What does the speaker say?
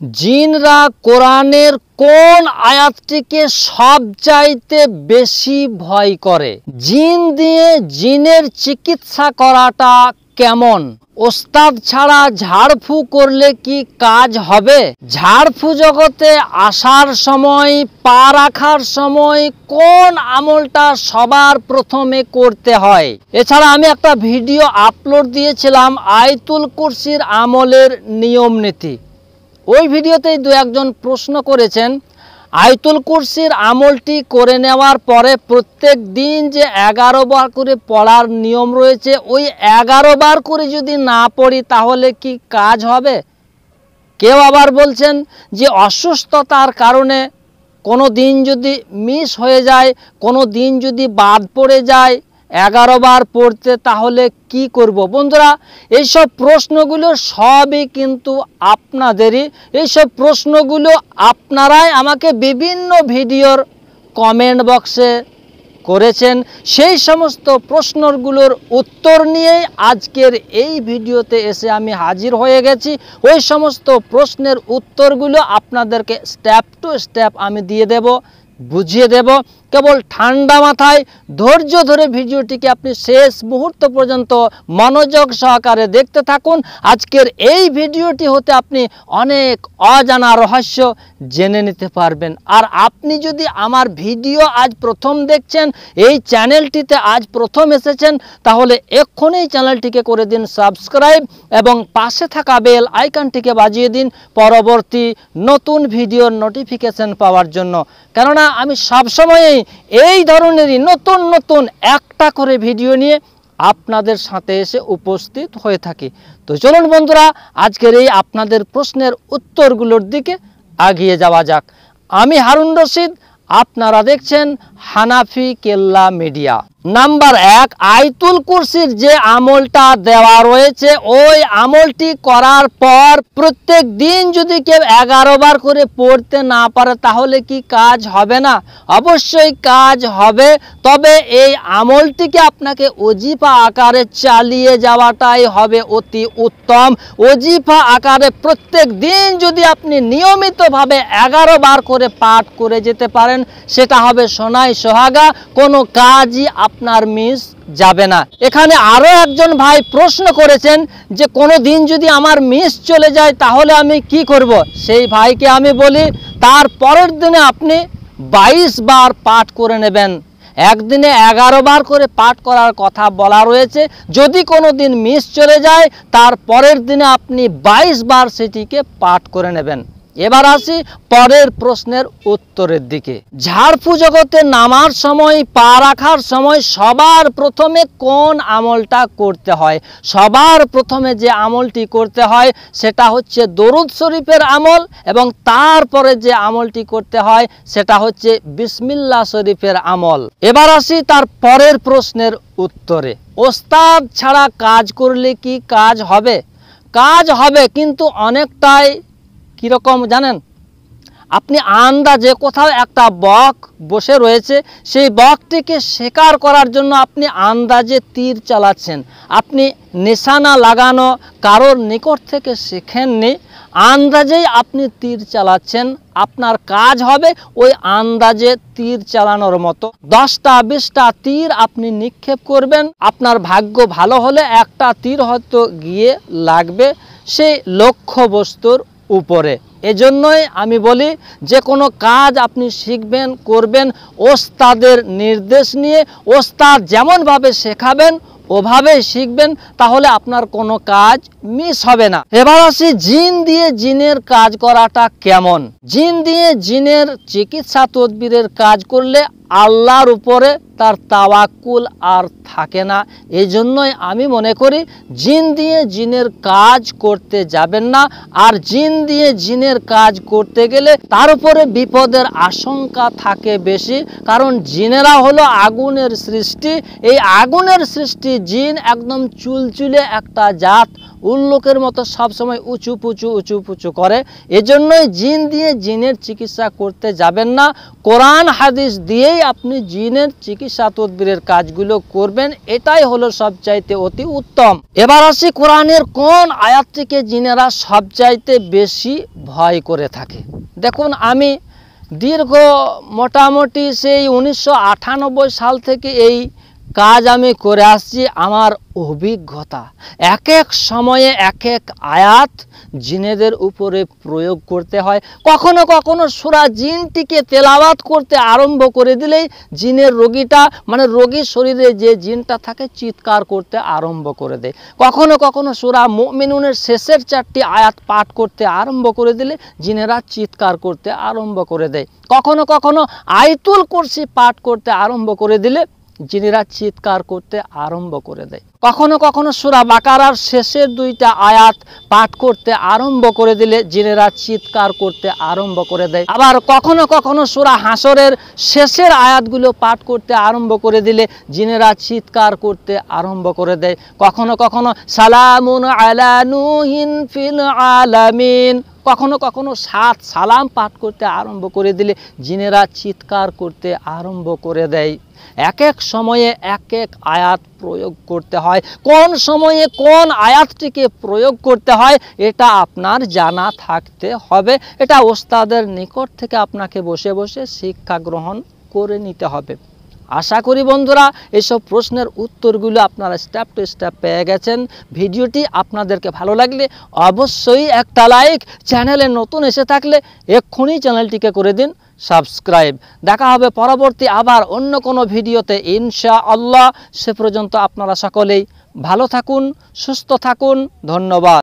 জিনরা কোরআনের কোন আয়াতটিকে সবচাইতে বেশি ভয় করে? জিন দিয়ে জিনের চিকিৎসা করাটা কেমন? ওস্তাদ ছাড়া ঝাড়ফু করলে কি কাজ হবে? ঝাড়ফু জগতে আসার সময়, পা রাখার সময় কোন আমলটা সবার প্রথমে করতে হয়? এছাড়া আমি একটা ভিডিও আপলোড দিয়েছিলাম আয়াতুল কুরসির আমলের নিয়ম নীতি। ওই ভিডিওতেই দু একজন প্রশ্ন করেছেন, আয়াতুল কুরসির আমলটি করে নেওয়ার পরে প্রত্যেক দিন যে 11 বার করে পড়ার নিয়ম রয়েছে, ওই 11 বার করে যদি না পড়ি তাহলে কি কাজ হবে? কেউ আবার বলছেন যে অসুস্থতার কারণে কোনো দিন যদি মিস হয়ে যায়, কোনো দিন যদি বাদ পড়ে যায় 11 বার পড়তে, তাহলে কি করব? বন্ধুরা, এইসব প্রশ্নগুলো সবই কিন্তু আপনাদেরই। এইসব প্রশ্নগুলো আপনারাই আমাকে বিভিন্ন ভিডিওর কমেন্ট বক্সে করেছেন। সেই সমস্ত প্রশ্নগুলোর উত্তর নিয়েই আজকের এই ভিডিওতে এসে আমি হাজির হয়ে গেছি। ওই সমস্ত প্রশ্নের উত্তরগুলো আপনাদেরকে স্টেপ টু স্টেপ আমি দিয়ে দেব, বুঝিয়ে দেব। কেবল ঠান্ডা মাথায় ধৈর্য ধরে ভিডিওটিকে আপনি শেষ মুহূর্ত পর্যন্ত মনোযোগ সহকারে দেখতে থাকুন। আজকের এই ভিডিওটি হতে আপনি অনেক অজানা রহস্য জেনে নিতে পারবেন। আর আপনি যদি আমার ভিডিও আজ প্রথম দেখছেন, এই চ্যানেলটিতে আজ প্রথম এসেছেন, তাহলে এক্ষুনি চ্যানেলটিকে করে দিন সাবস্ক্রাইব এবং পাশে থাকা বেল আইকনটিকে বাজিয়ে দিন পরবর্তী নতুন ভিডিওর নোটিফিকেশন পাওয়ার জন্য। কেননা আমি সবসময়ই এই ধরনেরই নতুন নতুন একটা করে ভিডিও নিয়ে আপনাদের সাথে এসে উপস্থিত হয়ে থাকি। তো চলুন বন্ধুরা, আজকের এই আপনাদের প্রশ্নের উত্তরগুলোর দিকে এগিয়ে যাওয়া যাক। আমি হারুন রশিদ, আপনারা দেখছেন হানাফি কেল্লা মিডিয়া। নাম্বার 1, আয়াতুল কুরসির যে আমলটা দেওয়া রয়েছে, ওই আমলটি করার পর প্রত্যেক দিন যদি কেউ 11 বার করে পড়তে না পারে তাহলে কি কাজ হবে না? অবশ্যই কাজ হবে। তবে এই আমলটিকে আপনাকে ওজিফা আকারে চালিয়ে যাওয়াটাই হবে অতি উত্তম। ওজিফা আকারে প্রত্যেক দিন যদি আপনি নিয়মিতভাবে 11 বার করে পাঠ করে যেতে পারেন, সেটা হবে সোনায় সোহাগা, কোনো কাজই আপনার মিস যাবে না। এখানে আরো একজন ভাই প্রশ্ন করেছেন যে কোনো দিন যদি আমার মিস চলে যায় তাহলে আমি কি করব? সেই ভাইকে আমি বলি, তার পরের দিনে আপনি 22 বার পাঠ করে নেবেন। একদিনে 11 বার করে পাঠ করার কথা বলা রয়েছে। যদি কোনো দিন মিস চলে যায়, তার পরের দিনে আপনি 22 বার সেটিকে পাঠ করে নেবেন। এবার আসি পরের প্রশ্নের উত্তরের দিকে। ঝাড়ফু জগতে নামার সময়, পা রাখার সময় সবার প্রথমে কোন আমলটা করতে হয়? সবার প্রথমে যে আমলটি করতে হয় সেটা হচ্ছে দরুদ শরীফের আমল, এবং তারপরে যে আমলটি করতে হয় সেটা হচ্ছে বিসমিল্লাহ শরীফের আমল। এবার আসি তার পরের প্রশ্নের উত্তরে। ওস্তাদ ছাড়া কাজ করলে কি কাজ হবে? কাজ হবে, কিন্তু অনেকটাই কীরকম জানেন? আপনি আন্দাজে কোথাও একটা বক বসে রয়েছে, সেই বকটিকে শিকার করার জন্য আপনি আন্দাজে তীর চালাচ্ছেন। আপনি নিশানা লাগানো কারোর নিকট থেকে শেখেননি, আন্দাজেই আপনি তীর চালাচ্ছেন। আপনার কাজ হবে ওই আন্দাজে তীর চালানোর মতো। 10টা 20টা তীর আপনি নিক্ষেপ করবেন। আপনার ভাগ্য ভালো হলে একটা তীর হয়তো গিয়ে লাগবে সেই লক্ষ্য বস্তুর উপরে। এজন্যই আমি বলি, যে কোনো কাজ আপনি শিখবেন, করবেন ওস্তাদের নির্দেশ নিয়ে। ওস্তাদ যেমনভাবে শেখাবেন ওভাবেই শিখবেন, তাহলে আপনার কোনো কাজ মিস হবে না। এবার আসি জিন দিয়ে জিনের কাজ করাটা কেমন। জিন দিয়ে জিনের চিকিৎসা তদবিরের কাজ করলে আল্লাহর উপরে তার তাওয়াক্কুল আর থাকে না। এই জন্যই আমি মনে করি জিন দিয়ে জিনের কাজ করতে যাবেন না। আর জিন দিয়ে জিনের কাজ করতে গেলে তার উপরে বিপদের আশঙ্কা থাকে বেশি, কারণ জিনেরা হলো আগুনের সৃষ্টি। এই আগুনের সৃষ্টি জিন একদম চুলচুলে একটা জাত, উল্লুকের মতো সবসময় উঁচু পুচু করে। এজন্যই জিন দিয়ে জিনের চিকিৎসা করতে যাবেন না, কোরআন হাদিস দিয়েই আপনি জিনের চিকিৎসা তদবিরের কাজগুলো করবেন, এটাই হলো সবচাইতে অতি উত্তম। এবার আসি কোরআনের কোন আয়াতটিকে জিনেরা সবচাইতে বেশি ভয় করে থাকে। দেখুন, আমি দীর্ঘ মোটামুটি সেই 1998 সাল থেকে এই কাজ আমি করে আসছি। আমার অভিজ্ঞতা, এক এক সময়ে এক এক আয়াত জিনেদের উপরে প্রয়োগ করতে হয়। কখনো কখনো সূরা জিনটিকে তেলাওয়াত করতে আরম্ভ করে দিলেই জিনের রোগীটা, মানে রোগীর শরীরে যে জিনটা থাকে, চিৎকার করতে আরম্ভ করে দেয়। কখনো কখনো সূরা মুমিনুনের শেষের 4টি আয়াত পাঠ করতে আরম্ভ করে দিলে জিনেরা চিৎকার করতে আরম্ভ করে দেয়। কখনো কখনো আয়াতুল কুরসি পাঠ করতে আরম্ভ করে দিলে জিনেরা চিৎকার করতে আরম্ভ করে দেয়। কখনো কখনো সূরা বাকারার শেষের 2টা আয়াত পাঠ করতে আরম্ভ করে দিলে জিনেরা চিৎকার করতে আরম্ভ করে দেয়। আবার কখনো কখনো সূরা হাসরের শেষের আয়াতগুলো পাঠ করতে আরম্ভ করে দিলে জিনেরা চিৎকার করতে আরম্ভ করে দেয়। কখনো কখনো সালামুন আলা নূহিন ফিল আলামিন, কখনো কখনো 7 সালাম পাঠ করতে আরম্ভ করে দিলে জিনেরা চিৎকার করতে আরম্ভ করে দেয়। এক এক সময়ে এক এক আয়াত প্রয়োগ করতে হয়। কোন সময়ে কোন আয়াতটিকে প্রয়োগ করতে হয় এটা আপনার জানা থাকতে হবে। এটা ওস্তাদের নিকট থেকে আপনাকে বসে বসে শিক্ষা গ্রহণ করে নিতে হবে। আশা করি বন্ধুরা এইসব প্রশ্নের উত্তরগুলো আপনারা স্টেপ টু স্টেপ পেয়ে গেছেন। ভিডিওটি আপনাদেরকে ভালো লাগলে অবশ্যই একটা লাইক, চ্যানেলে নতুন এসে থাকলে এক্ষুনি চ্যানেলটিকে করে দিন সাবস্ক্রাইব। দেখা হবে পরবর্তী আবার অন্য কোনো ভিডিওতে ইনশাআল্লাহ। সে পর্যন্ত আপনারা সকলেই ভালো থাকুন, সুস্থ থাকুন। ধন্যবাদ।